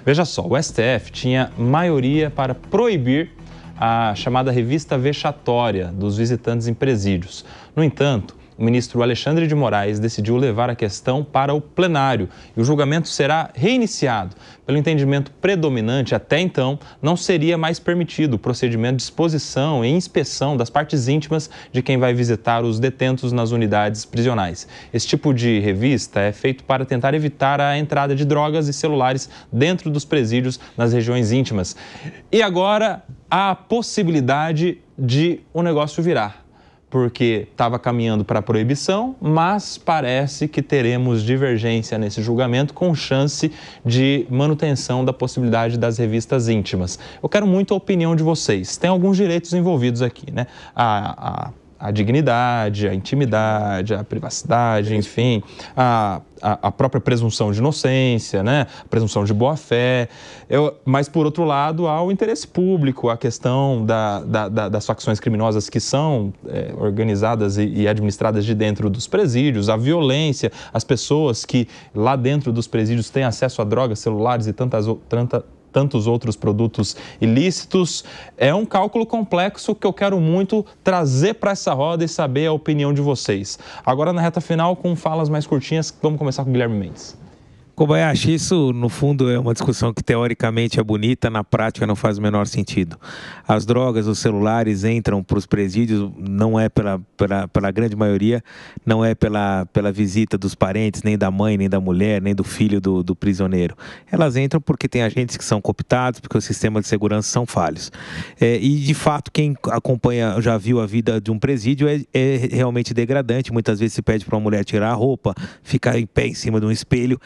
Veja só, o STF tinha maioria para proibir a chamada revista vexatória dos visitantes em presídios. No entanto, o ministro Alexandre de Moraes decidiu levar a questão para o plenário e o julgamento será reiniciado. Pelo entendimento predominante, até então, não seria mais permitido o procedimento de exposição e inspeção das partes íntimas de quem vai visitar os detentos nas unidades prisionais. Esse tipo de revista é feito para tentar evitar a entrada de drogas e celulares dentro dos presídios nas regiões íntimas. E agora, há a possibilidade de o negócio virar, porque estava caminhando para a proibição, mas parece que teremos divergência nesse julgamento com chance de manutenção da possibilidade das revistas íntimas. Eu quero muito a opinião de vocês. Tem alguns direitos envolvidos aqui, né? A dignidade, a intimidade, a privacidade, enfim, a própria presunção de inocência, né? A presunção de boa-fé. Mas, por outro lado, há o interesse público, a questão das facções criminosas que são organizadas e administradas de dentro dos presídios, a violência, as pessoas que lá dentro dos presídios têm acesso a drogas, celulares e tantos outros produtos ilícitos. É um cálculo complexo que eu quero muito trazer para essa roda e saber a opinião de vocês. Agora, na reta final, com falas mais curtinhas, vamos começar com o Guilherme Mendes. Kobayashi, isso no fundo é uma discussão que teoricamente é bonita, na prática não faz o menor sentido. As drogas, os celulares entram para os presídios, não é pela grande maioria, não é pela visita dos parentes, nem da mãe, nem da mulher, nem do filho do prisioneiro. Elas entram porque tem agentes que são cooptados, porque os sistemas de segurança são falhos. E de fato, quem acompanha, já viu a vida de um presídio, é realmente degradante. Muitas vezes se pede para uma mulher tirar a roupa, ficar em pé em cima de um espelho.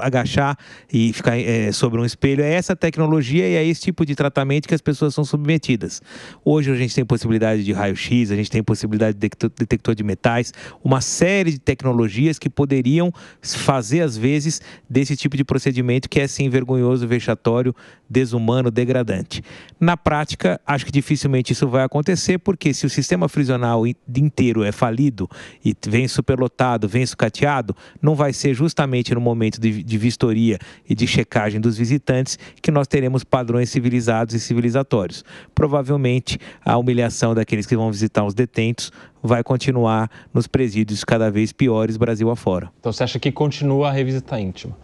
Agachar e ficar sobre um espelho, é essa tecnologia e é esse tipo de tratamento que as pessoas são submetidas. Hoje a gente tem possibilidade de raio-x, a gente tem possibilidade de detector de metais, uma série de tecnologias que poderiam fazer, às vezes, desse tipo de procedimento que é, sim, vergonhoso, vexatório, desumano, degradante. Na prática, acho que dificilmente isso vai acontecer, porque se o sistema prisional inteiro é falido e vem superlotado, vem sucateado, não vai ser justamente no momento de vistoria e de checagem dos visitantes que nós teremos padrões civilizados e civilizatórios. Provavelmente, a humilhação daqueles que vão visitar os detentos vai continuar nos presídios cada vez piores, Brasil afora. Então, você acha que continua a revista íntima?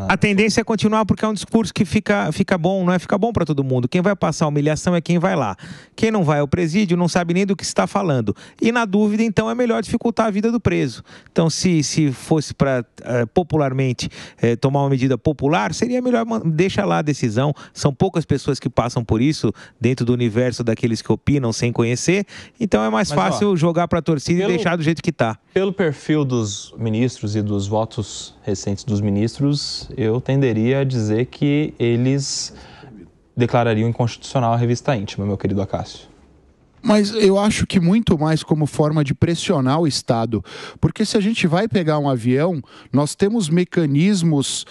A tendência é continuar porque é um discurso que fica bom, não é? Fica bom para todo mundo. Quem vai passar a humilhação é quem vai lá. Quem não vai ao presídio não sabe nem do que está falando. E na dúvida, então, é melhor dificultar a vida do preso. Então, se fosse para popularmente tomar uma medida popular, seria melhor deixar lá a decisão. São poucas pessoas que passam por isso dentro do universo daqueles que opinam sem conhecer. Então, é mais fácil jogar para a torcida e deixar do jeito que está. Pelo perfil dos ministros e dos votos recentes dos ministros, eu tenderia a dizer que eles declarariam inconstitucional a revista íntima, meu querido Acácio. Mas eu acho que muito mais como forma de pressionar o Estado, porque se a gente vai pegar um avião, nós temos mecanismos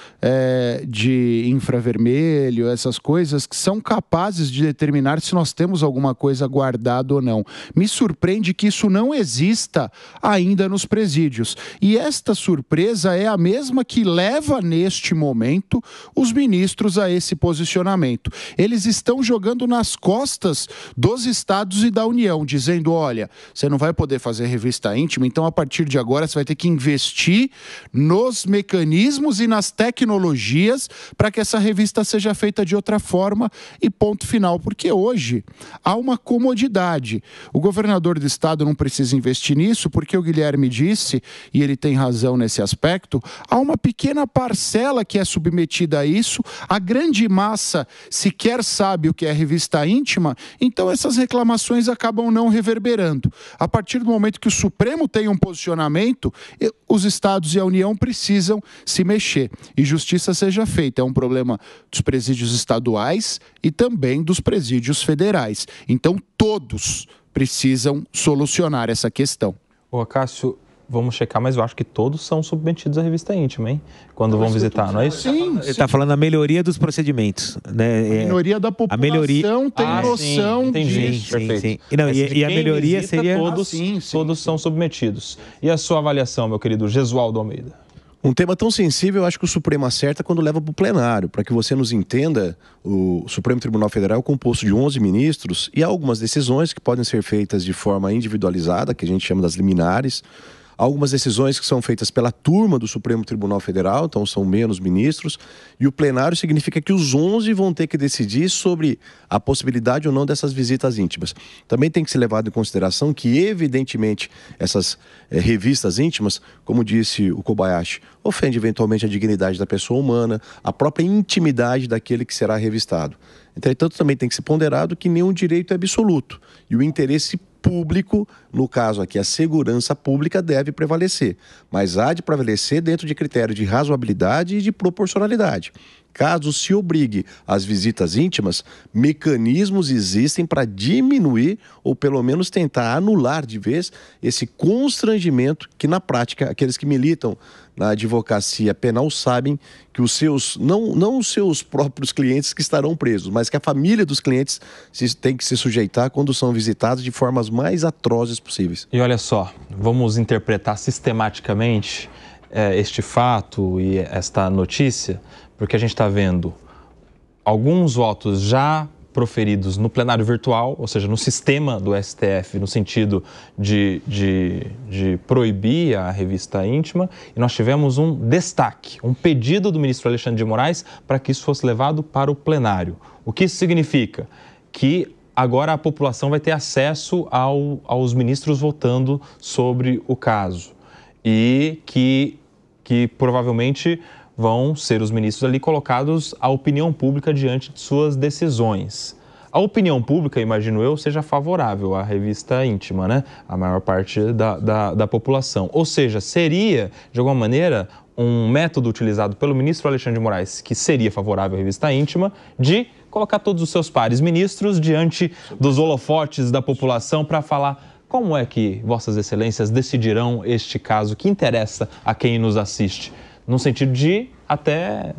de infravermelho, essas coisas que são capazes de determinar se nós temos alguma coisa guardada ou não. Me surpreende que isso não exista ainda nos presídios. E esta surpresa é a mesma que leva neste momento os ministros a esse posicionamento. Eles estão jogando nas costas dos estados e da União, dizendo, olha, você não vai poder fazer revista íntima, então a partir de agora você vai ter que investir nos mecanismos e nas tecnologias para que essa revista seja feita de outra forma e ponto final, porque hoje há uma comodidade. O governador do estado não precisa investir nisso, porque o Guilherme disse, e ele tem razão nesse aspecto, há uma pequena parcela que é submetida a isso, a grande massa sequer sabe o que é revista íntima, então essas reclamações acabam não reverberando. A partir do momento que o Supremo tem um posicionamento, os estados e a União precisam se mexer e justiça seja feita. É um problema dos presídios estaduais e também dos presídios federais. Então, todos precisam solucionar essa questão. Ô, Acácio, vamos checar, mas eu acho que todos são submetidos à revista íntima, hein? Quando vão visitar, não é isso? Sim. Ele está falando da melhoria dos procedimentos, né? A minoria da população tem noção disso. Perfeito. Sim. E a melhoria visita, seria... Todos são submetidos. E a sua avaliação, meu querido Gesualdo Almeida? Um tema tão sensível, eu acho que o Supremo acerta quando leva para o plenário. Para que você nos entenda, o Supremo Tribunal Federal é composto de 11 ministros e há algumas decisões que podem ser feitas de forma individualizada, que a gente chama das liminares. Há algumas decisões que são feitas pela turma do Supremo Tribunal Federal, então são menos ministros, e o plenário significa que os 11 vão ter que decidir sobre a possibilidade ou não dessas visitas íntimas. Também tem que ser levado em consideração que, evidentemente, essas revistas íntimas, como disse o Kobayashi, ofende eventualmente a dignidade da pessoa humana, a própria intimidade daquele que será revistado. Entretanto, também tem que ser ponderado que nenhum direito é absoluto, e o interesse público, no caso aqui a segurança pública, deve prevalecer, mas há de prevalecer dentro de critérios de razoabilidade e de proporcionalidade. Caso se obrigue às visitas íntimas, mecanismos existem para diminuir ou pelo menos tentar anular de vez esse constrangimento que na prática aqueles que militam na advocacia penal sabem que os seus, não os seus próprios clientes que estarão presos, mas que a família dos clientes tem que se sujeitar quando são visitados de formas mais atrozes possíveis. E olha só, vamos interpretar sistematicamente este fato e esta notícia, porque a gente está vendo alguns votos já proferidos no plenário virtual, ou seja, no sistema do STF, no sentido de proibir a revista íntima, e nós tivemos um destaque, um pedido do ministro Alexandre de Moraes para que isso fosse levado para o plenário. O que isso significa? Que agora a população vai ter acesso aos ministros votando sobre o caso e que provavelmente vão ser os ministros ali colocados à opinião pública diante de suas decisões. A opinião pública, imagino eu, seja favorável à revista íntima, né? A maior parte da população. Ou seja, seria, de alguma maneira, um método utilizado pelo ministro Alexandre de Moraes, que seria favorável à revista íntima, de colocar todos os seus pares ministros diante dos holofotes da população para falar como é que Vossas Excelências decidirão este caso que interessa a quem nos assiste. No sentido de até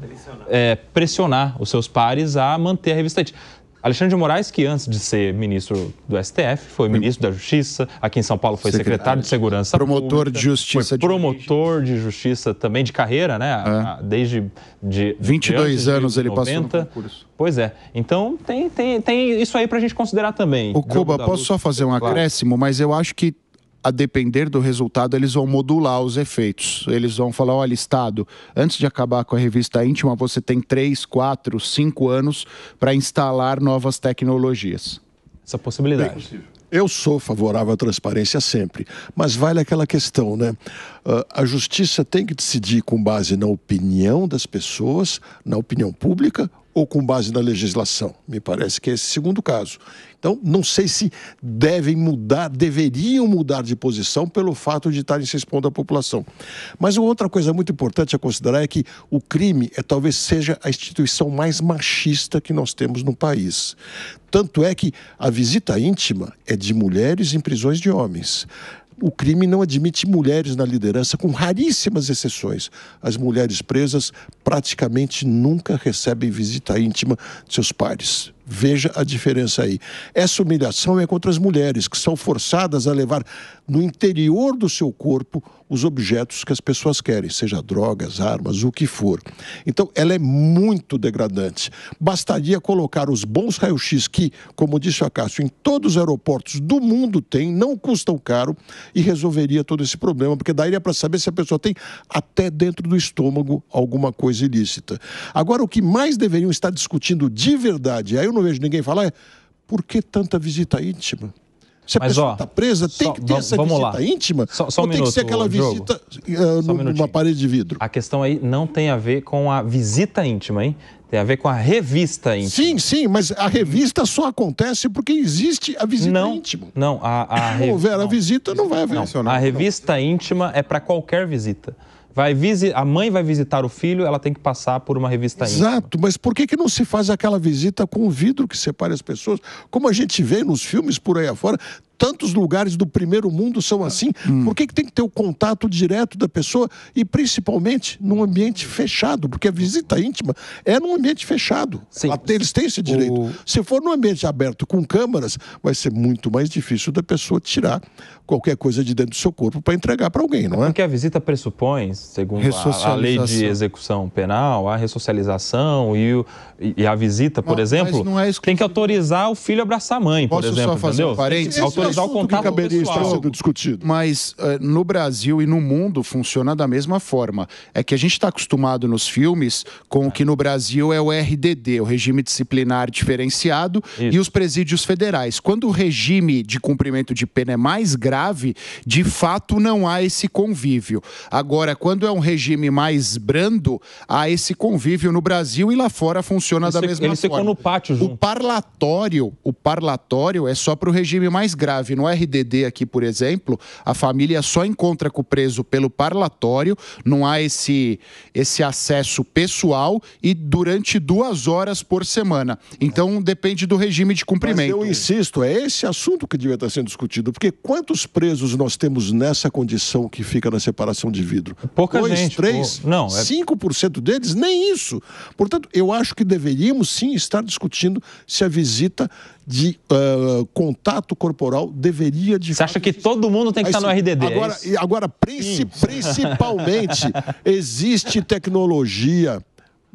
pressionar os seus pares a manter a revista íntima. Alexandre de Moraes, que antes de ser ministro do STF, foi ministro da Justiça, aqui em São Paulo foi secretário de Segurança promotor Pública, de Justiça. Foi promotor de Justiça também de carreira, né? Desde 22 anos ele passou no concurso. Pois é. Então tem isso aí pra gente considerar também. O Koba, posso só fazer um acréscimo, mas eu acho que a depender do resultado, eles vão modular os efeitos. Eles vão falar, olha, Estado, antes de acabar com a revista íntima, você tem 3, 4, 5 anos para instalar novas tecnologias. Essa possibilidade. Bem, eu sou favorável à transparência sempre, mas vale aquela questão, né? A justiça tem que decidir com base na opinião das pessoas, na opinião pública, ou com base na legislação? Me parece que é esse segundo caso. Então, não sei se deveriam mudar de posição pelo fato de estarem se expondo à população. Mas outra coisa muito importante a considerar é que o crime talvez seja a instituição mais machista que nós temos no país. Tanto é que a visita íntima é de mulheres em prisões de homens. O crime não admite mulheres na liderança, com raríssimas exceções. As mulheres presas praticamente nunca recebem visita íntima de seus pares. Veja a diferença aí. Essa humilhação é contra as mulheres, que são forçadas a levar no interior do seu corpo os objetos que as pessoas querem, seja drogas, armas, o que for. Então, ela é muito degradante. Bastaria colocar os bons raio-x que, como disse o Acácio, em todos os aeroportos do mundo tem, não custam caro, e resolveria todo esse problema, porque daria para saber se a pessoa tem até dentro do estômago alguma coisa ilícita. Agora, o que mais deveriam estar discutindo de verdade, aí eu não vejo ninguém falar, por que tanta visita íntima? Se a pessoa está presa, tem que ter essa visita íntima? Ou tem que ser aquela visita numa parede de vidro? A questão aí não tem a ver com a visita íntima, hein? Tem a ver com a revista íntima. Sim, mas a revista só acontece porque existe a visita íntima. Não, se houver a visita, não vai haver. Não, a revista íntima é para qualquer visita. A mãe vai visitar o filho, ela tem que passar por uma revista íntima. Exato, mas por que não se faz aquela visita com o vidro que separa as pessoas? Como a gente vê nos filmes por aí afora, Tantos lugares do primeiro mundo são assim. Por que tem que ter o contato direto da pessoa e principalmente num ambiente fechado? Porque a visita íntima é num ambiente fechado. Sim. Eles têm esse direito. Se for num ambiente aberto com câmeras, vai ser muito mais difícil da pessoa tirar qualquer coisa de dentro do seu corpo para entregar para alguém, não é? Porque a visita pressupõe, segundo a lei de execução penal, a ressocialização e a visita, por exemplo, tem que autorizar o filho a abraçar a mãe, por exemplo, só fazer entendeu? um parênteses? Autorizar o contato que caberia pessoal. estar sendo discutido. Mas no Brasil e no mundo funciona da mesma forma. É que a gente está acostumado nos filmes com o que no Brasil é o RDD, o Regime Disciplinar Diferenciado, e os presídios federais. Quando o regime de cumprimento de pena é mais grave, de fato não há esse convívio. Agora, quando é um regime mais brando, há esse convívio no Brasil e lá fora funciona da mesma forma. Eles ficam no pátio junto. O parlatório é só para o regime mais grave. No RDD aqui, por exemplo, a família só encontra com o preso pelo parlatório, não há esse acesso pessoal e durante 2 horas por semana. Então, depende do regime de cumprimento. Mas eu insisto, é esse assunto que devia estar sendo discutido, porque quantos presos nós temos nessa condição que fica na separação de vidro? Pouca 2, gente. 3, 5% deles? Nem isso. Portanto, eu acho que deveríamos sim estar discutindo se a visita de contato corporal deveria de Você acha que todo mundo tem que estar no RDD? Agora principalmente, existe tecnologia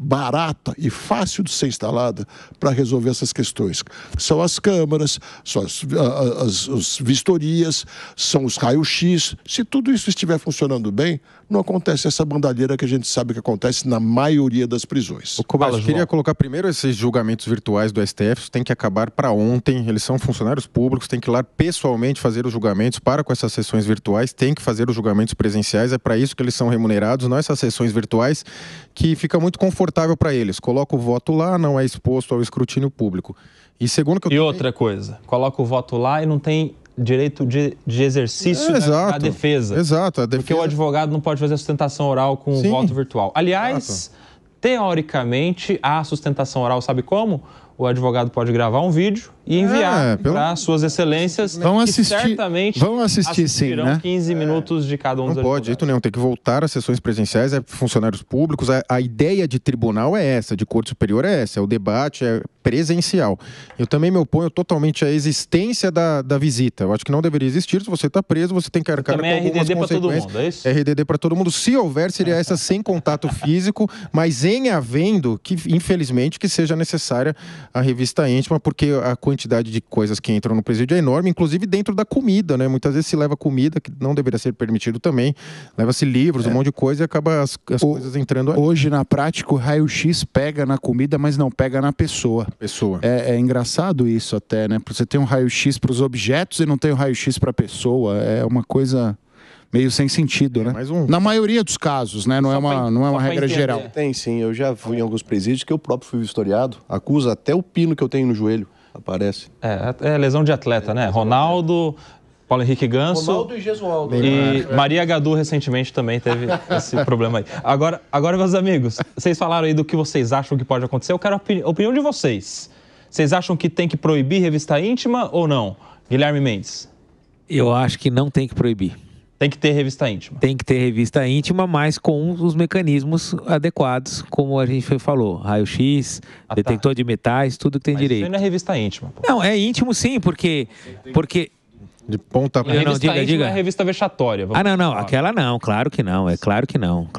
barata e fácil de ser instalada para resolver essas questões. São as câmaras, são as vistorias, são os raios-x. Se tudo isso estiver funcionando bem, não acontece essa bandalheira que a gente sabe que acontece na maioria das prisões. O Cobas, eu queria colocar primeiro esses julgamentos virtuais do STF, tem que acabar para ontem, eles são funcionários públicos, tem que ir lá pessoalmente fazer os julgamentos, para com essas sessões virtuais, tem que fazer os julgamentos presenciais, é para isso que eles são remunerados, não essas sessões virtuais que fica muito confortável para eles. Coloca o voto lá, não é exposto ao escrutínio público. E segundo que eu outra coisa, coloca o voto lá e não tem direito de exercício da defesa. Exato. Porque o advogado não pode fazer a sustentação oral com o voto virtual. Aliás, teoricamente, a sustentação oral, sabe como? O advogado pode gravar um vídeo e enviar para suas excelências. Vão assistir, certamente sim, né? 15 minutos de cada um dos advogados. Não pode, de jeito nenhum. Tem que voltar às sessões presenciais, é funcionários públicos. A ideia de tribunal é essa, de corte superior é essa. O debate é presencial. Eu também me oponho totalmente à existência da visita. Eu acho que não deveria existir. Se você está preso, você tem que arcar com algumas RDD consequências. Para todo mundo, é isso? RDD para todo mundo. Se houver, seria essa sem contato físico, mas em havendo, que infelizmente, que seja necessária a revista íntima, porque a quantidade de coisas que entram no presídio é enorme, inclusive dentro da comida, né? Muitas vezes se leva comida, que não deveria ser permitido também, leva-se livros, um monte de coisa e acaba as coisas entrando aí. Hoje, na prática, o raio-x pega na comida, mas não pega na pessoa. É engraçado isso até, né? Você tem um raio-x para os objetos e não tem um raio-x para a pessoa. É uma coisa meio sem sentido, né? Na maioria dos casos, né? Não é uma regra geral. Tem sim, eu já fui em alguns presídios que eu próprio fui vistoriado, acusa até o pino que eu tenho no joelho, aparece. É lesão de atleta, né? Ronaldo, Paulo Henrique Ganso. Ronaldo e Jesualdo. E Maria Gadu recentemente também teve esse problema aí. Agora, meus amigos, vocês falaram aí do que vocês acham que pode acontecer. Eu quero a opinião de vocês. Vocês acham que tem que proibir revista íntima ou não? Guilherme Mendes. Eu acho que não tem que proibir. Tem que ter revista íntima. Tem que ter revista íntima, mas com os mecanismos adequados, como a gente falou. Raio-X, detector de metais, tudo que tem direito. Isso não é revista íntima. Pô. Não, é íntimo sim, porque de ponta para revista íntima é revista vexatória. Não. Aquela não, claro que não. É claro que não.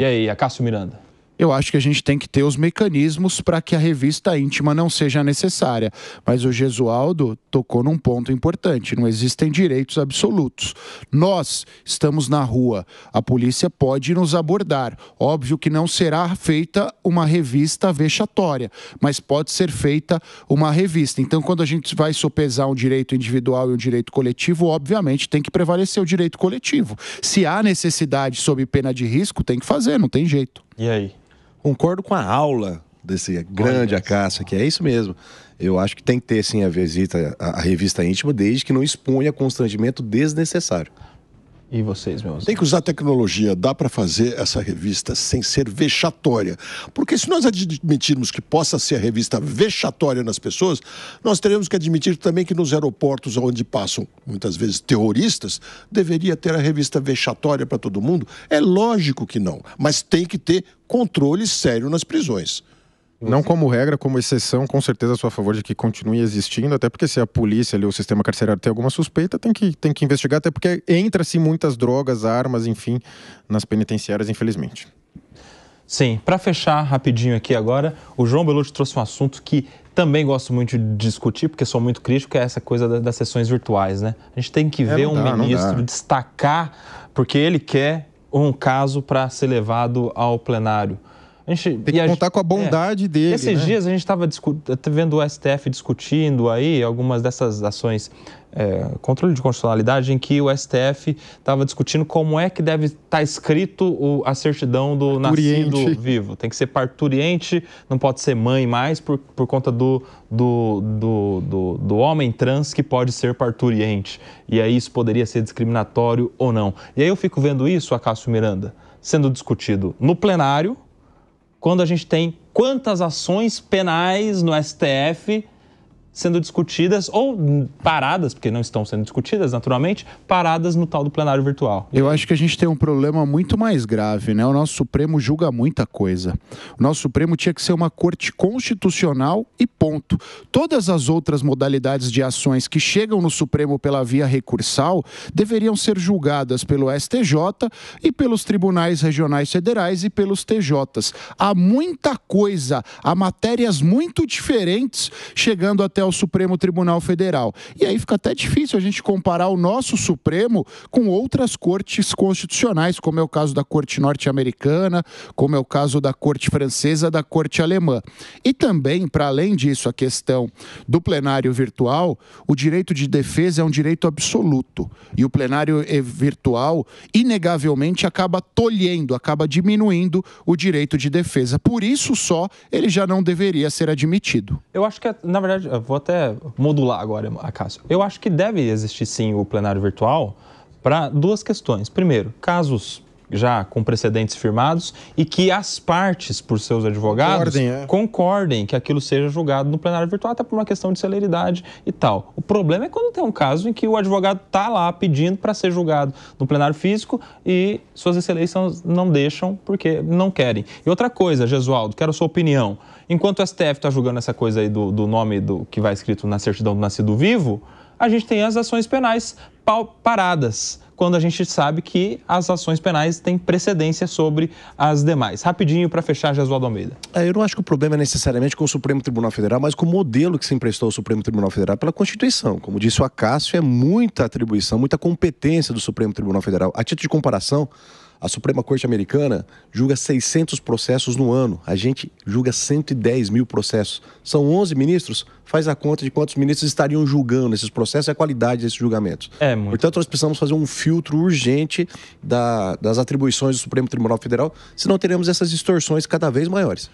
E aí, a Cássio Miranda? Eu acho que a gente tem que ter os mecanismos para que a revista íntima não seja necessária. Mas o Gesualdo tocou num ponto importante. Não existem direitos absolutos. Nós estamos na rua. A polícia pode nos abordar. Óbvio que não será feita uma revista vexatória, mas pode ser feita uma revista. Então, quando a gente vai sopesar um direito individual e um direito coletivo, obviamente tem que prevalecer o direito coletivo. Se há necessidade sob pena de risco, tem que fazer, não tem jeito. E aí? Concordo com a aula desse grande Acácio, que é isso mesmo. Eu acho que tem que ter, sim, a revista íntima, desde que não exponha constrangimento desnecessário. E vocês, meus? Tem que usar tecnologia. Dá para fazer essa revista sem ser vexatória. Porque se nós admitirmos que possa ser a revista vexatória nas pessoas, nós teremos que admitir também que nos aeroportos onde passam, muitas vezes, terroristas, deveria ter a revista vexatória para todo mundo. É lógico que não. Mas tem que ter controle sério nas prisões. Não como regra, como exceção, com certeza sou a favor de que continue existindo, até porque se a polícia ali, o sistema carcerário tem alguma suspeita, tem que investigar, até porque entra-se muitas drogas, armas, enfim, nas penitenciárias, infelizmente. Sim, para fechar rapidinho aqui agora, o João Belucci trouxe um assunto que também gosto muito de discutir, porque sou muito crítico, que é essa coisa das sessões virtuais, né? A gente tem que ver um ministro destacar, porque ele quer um caso para ser levado ao plenário. Tem que contar com a bondade dele. Esses dias a gente estava vendo o STF discutindo aí algumas dessas ações, controle de constitucionalidade, em que o STF estava discutindo como é que deve estar escrito a certidão do nascido vivo. Tem que ser parturiente, não pode ser mãe mais, por conta do homem trans que pode ser parturiente. E aí isso poderia ser discriminatório ou não. E aí eu fico vendo isso, Acácio Miranda, sendo discutido no plenário, quando a gente tem quantas ações penais no STF sendo discutidas ou paradas, porque não estão sendo discutidas naturalmente, paradas no tal do plenário virtual. Eu acho que a gente tem um problema muito mais grave, né? O nosso Supremo julga muita coisa. O nosso Supremo tinha que ser uma corte constitucional e ponto. Todas as outras modalidades de ações que chegam no Supremo pela via recursal deveriam ser julgadas pelo STJ e pelos tribunais regionais federais e pelos TJs. Há muita coisa, há matérias muito diferentes chegando até o Supremo Tribunal Federal. E aí fica até difícil a gente comparar o nosso Supremo com outras cortes constitucionais, como é o caso da Corte Norte-Americana, como é o caso da Corte Francesa, da Corte Alemã. E também, para além disso, a questão do plenário virtual, o direito de defesa é um direito absoluto. E o plenário virtual, inegavelmente, acaba tolhendo, acaba diminuindo o direito de defesa. Por isso só, ele já não deveria ser admitido. Eu acho que, na verdade, eu vou até modular agora, Acácio. Eu acho que deve existir, sim, o plenário virtual para duas questões. Primeiro, casos já com precedentes firmados e que as partes, por seus advogados, concordem que aquilo seja julgado no plenário virtual, até por uma questão de celeridade e tal. O problema é quando tem um caso em que o advogado está lá pedindo para ser julgado no plenário físico e suas excelências não deixam porque não querem. E outra coisa, Gesualdo, quero a sua opinião. Enquanto o STF está julgando essa coisa aí do nome que vai escrito na certidão do nascido vivo, a gente tem as ações penais paradas, quando a gente sabe que as ações penais têm precedência sobre as demais. Rapidinho para fechar, Gesualdo Almeida. Eu não acho que o problema é necessariamente com o Supremo Tribunal Federal, mas com o modelo que se emprestou ao Supremo Tribunal Federal pela Constituição. Como disse o Acácio, é muita atribuição, muita competência do Supremo Tribunal Federal. A título de comparação, a Suprema Corte Americana julga 600 processos no ano. A gente julga 110 mil processos. São 11 ministros, faz a conta de quantos ministros estariam julgando esses processos e a qualidade desses julgamentos. Portanto, nós precisamos fazer um filtro urgente das atribuições do Supremo Tribunal Federal, senão teremos essas distorções cada vez maiores.